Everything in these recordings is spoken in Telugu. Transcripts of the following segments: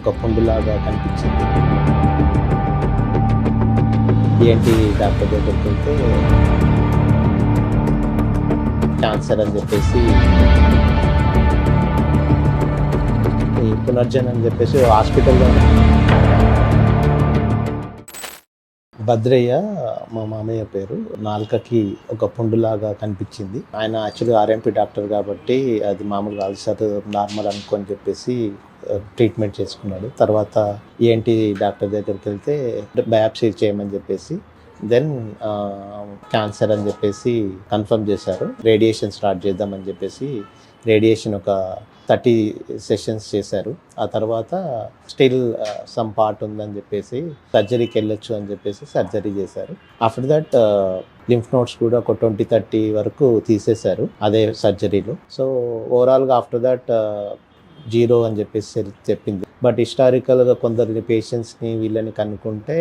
ఒక పుండులాగా కనిపించింది. ఏంటి డాక్టర్ దగ్గరికి వెళ్తే క్యాన్సర్ అని చెప్పేసి, ఈ పునర్జన్ అని చెప్పేసి హాస్పిటల్లో. భద్రయ్య మా మామయ్య పేరు. నాలుకకి ఒక పుండులాగా కనిపించింది. ఆయన యాక్చువల్గా ఆర్ఎంపీ డాక్టర్ కాబట్టి అది మామూలుగా అల్సర్ నార్మల్ అనుకొని చెప్పేసి ట్రీట్మెంట్ చేసుకున్నాడు. తర్వాత ఏంటి డాక్టర్ దగ్గరికి వెళ్తే బయాప్సీ చేయమని చెప్పేసి, దెన్ క్యాన్సర్ అని చెప్పేసి కన్ఫర్మ్ చేశారు. రేడియేషన్ స్టార్ట్ చేద్దామని చెప్పేసి రేడియేషన్ ఒక 30 సెషన్స్ చేశారు. ఆ తర్వాత స్టిల్ సమ్ పార్ట్ ఉందని చెప్పేసి సర్జరీకి వెళ్ళొచ్చు అని చెప్పేసి సర్జరీ చేశారు. ఆఫ్టర్ దట్ లింఫ్ నోట్స్ కూడా ఒక 20-30 వరకు తీసేశారు అదే సర్జరీలో. సో ఓవరాల్గా ఆఫ్టర్ దట్ 0 అని చెప్పేసి చెప్పింది. బట్ హిస్టారికల్గా కొందరిని పేషెంట్స్ని వీళ్ళని కనుక్కుంటే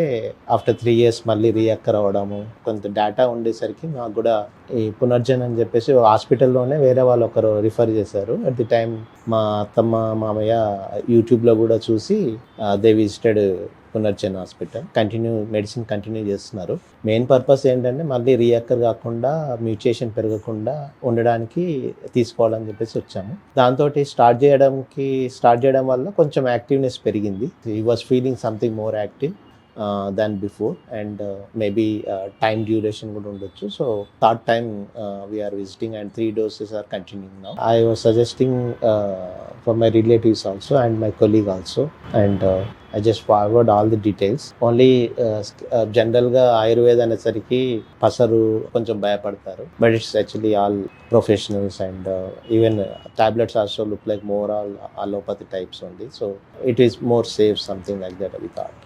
ఆఫ్టర్ 3 years మళ్ళీ రీఅక్కర్ అవ్వడము, కొంత డేటా ఉండేసరికి మాకు కూడా ఈ పునర్జన్ అని చెప్పేసి హాస్పిటల్లోనే వేరే వాళ్ళు ఒకరు రిఫర్ చేశారు. అట్ ది టైం మా అత్తమ్మ మామయ్య యూట్యూబ్లో కూడా చూసి they visited పునర్జన్ hospital. Medicine continue చేస్తున్నారు. మెయిన్ పర్పస్ ఏంటంటే మళ్ళీ రీఅక్కర్ కాకుండా, మ్యూటేషన్ పెరగకుండా ఉండడానికి తీసుకోవాలని చెప్పేసి వచ్చాము. దాంతో స్టార్ట్ చేయడం వల్ల కొంచెం యాక్టివ్నెస్ పెరిగింది. He was feeling something more active than before, and maybe time duration కూడా ఉండొచ్చు. So third time we're visiting and 3 doses are continuing now. I was suggesting for my relatives also and my colleague also, and I just forward all the details. Only జనరల్గా ఆయుర్వేద అనేసరికి పసరు కొంచెం భయపడతారు, but it's actually all professionals, and even tablets also look like more all allopathy types only. So it is more safe, something like that we thought.